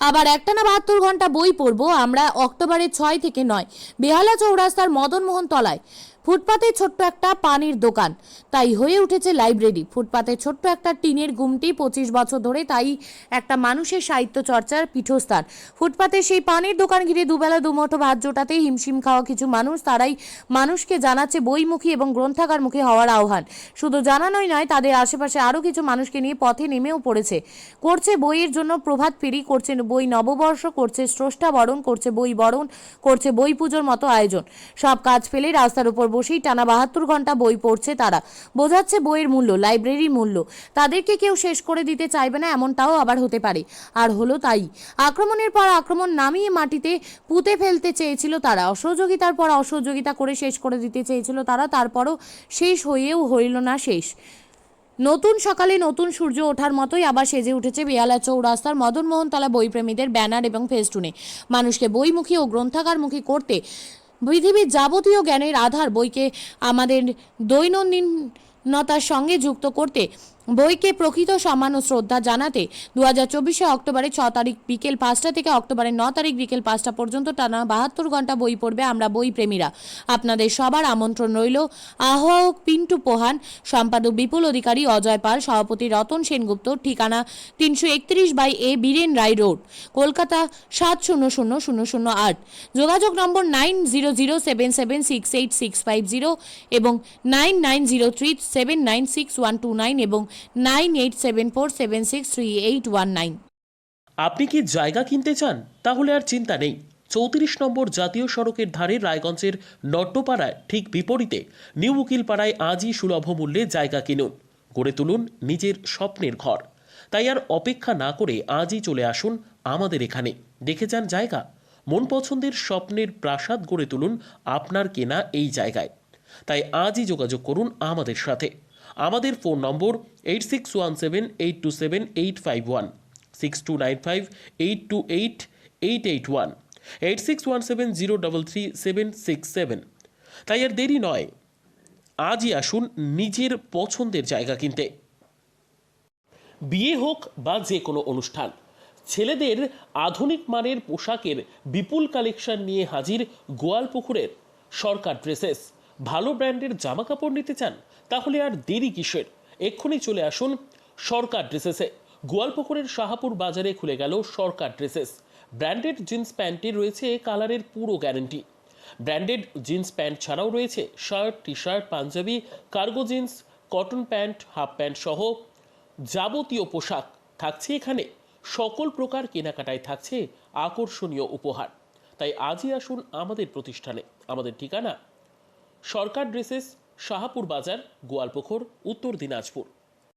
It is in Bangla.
আবার একটানা 72 ঘন্টা বই পড়বো আমরা অক্টোবরের 6 থেকে 9। বেহালা চৌরাস্তার মদনমোহন তলায় ফুটপাতে ছোট্ট একটা পানির দোকান তাই হয়ে উঠেছে লাইব্রেরি। ফুটপাতে ছোট্ট একটা টিনের গুমটি 25 বছর ধরে তাই একটা মানুষের সাহিত্য চর্চার পীঠস্থান। ফুটপাতে সেই পানির দোকান ঘিরে দুবেলা দুমুঠো ভাত জোটাতেই হিমশিম খাওয়া কিছু মানুষ, তারাই মানুষকে জানাচ্ছে বইমুখী এবং গ্রন্থাগারমুখী হওয়ার আহ্বান। শুধু জানানোই নয়, তাদের আশেপাশে আরও কিছু মানুষকে নিয়ে পথে নেমেও পড়েছে। করছে বইয়ের জন্য প্রভাত ফেরি, করছে বই নববর্ষ, করছে স্রষ্টা বরণ, করছে বই বরণ, করছে বই পুজোর মতো আয়োজন। সব কাজ ফেলে রাস্তার উপর বসেই টানা 72 ঘন্টা বই পড়ছে তারা। বোঝাচ্ছে বইয়ের মূল্য, লাইব্রেরির মূল্য। তাদেরকে কেউ শেষ করে দিতে চাইবে না, এমনটাও আবার হতে পারে। আর হলো তাই। আক্রমণের পর আক্রমণ নামিয়ে মাটিতে পুঁতে ফেলতে চেয়েছিল তারা, অসহযোগিতার পর অসহযোগিতা করে শেষ করে দিতে চেয়েছিল তারা, তারপরও শেষ হয়েও হইল না শেষ। নতুন সকালে নতুন সূর্য ওঠার মতোই আবার সেজে উঠেছে বেহালা চৌরাস্তার মদনমোহনতলা বইপ্রেমীদের ব্যানার এবং ফেস্টুনে। মানুষকে বইমুখী ও গ্রন্থাগারমুখী করতে, পৃথিবীর যাবতীয় জ্ঞানের আধার বইকে আমাদের দৈনন্দিনতার সঙ্গে যুক্ত করতে, বইকে প্রকৃত সম্মান ও শ্রদ্ধা জানাতে 2024 অক্টোবরের 6 তারিখ বিকেল 5টা থেকে অক্টোবরের 9 তারিখ বিকেল 5টা পর্যন্ত টানা 72 ঘন্টা বই পড়বে আমরা বই প্রেমীরা। আপনাদের সবার আমন্ত্রণ রইল। আহ্বায়ক পিন্টু পোহান, সম্পাদক বিপুল অধিকারী, অজয় পাল, সভাপতি রতন সেনগুপ্ত। ঠিকানা 331/A বীরেন রায় রোড, কলকাতা 700008। যোগাযোগ নম্বর 9007768650 এবং 9903796129 এবং 9874763819। আপনি কি জায়গা কিনতে চান? তাহলে আর চিন্তা নেই। 34 নম্বর জাতীয় সড়কের ধারে রায়গঞ্জের নট্টপাড়ায় ঠিক বিপরীতে নিউ উকিলপাড়ায় আজই সুলভ মূল্যে জায়গা কিনুন, গড়ে তুলুন নিজের স্বপ্নের ঘর। তাই আর অপেক্ষা না করে আজই চলে আসুন আমাদের এখানে, দেখে যান জায়গা। মন পছন্দের স্বপ্নের প্রাসাদ গড়ে তুলুন আপনার কেনা এই জায়গায়। তাই আজই যোগাযোগ করুন আমাদের সাথে। আমাদের ফোন নম্বর 8617827851, 6295828881, 8617033767। তাই আর দেরি নয়, আজই আসুন নিজের পছন্দের জায়গা কিনতে। বিয়ে হোক বা যে কোনো অনুষ্ঠান, ছেলেদের আধুনিক মানের পোশাকের বিপুল কালেকশন নিয়ে হাজির গোয়ালপুকুরের সরকার ড্রেসেস। ভালো ব্র্যান্ডের জামা কাপড় নিতে চান? তাহলে আর দেরি কিসের? এক্ষুনি চলে আসুন সরকার ড্রেসেসে। গোয়ালপুকুরের শাহাপুর বাজারে খুলে গেল সরকার ড্রেসেস। ব্র্যান্ডেড জিন্স প্যান্টে রয়েছে কালারের পুরো গ্যারেন্টি। ব্র্যান্ডেড জিন্স প্যান্ট ছাড়াও রয়েছে shirt, T shirt, Punjabi, cargo jeans, cotton pant, half pant সহ যাবতীয় পোশাক থাকছে এখানে। সকল প্রকার কেনাকাটায় থাকছে আকর্ষণীয় উপহার। তাই আজই আসুন আমাদের প্রতিষ্ঠানে। আমাদের ঠিকানা সরকার ড্রেসেস, শাহাপুর বাজার, গোয়ালপুকুর, উত্তর দিনাজপুর।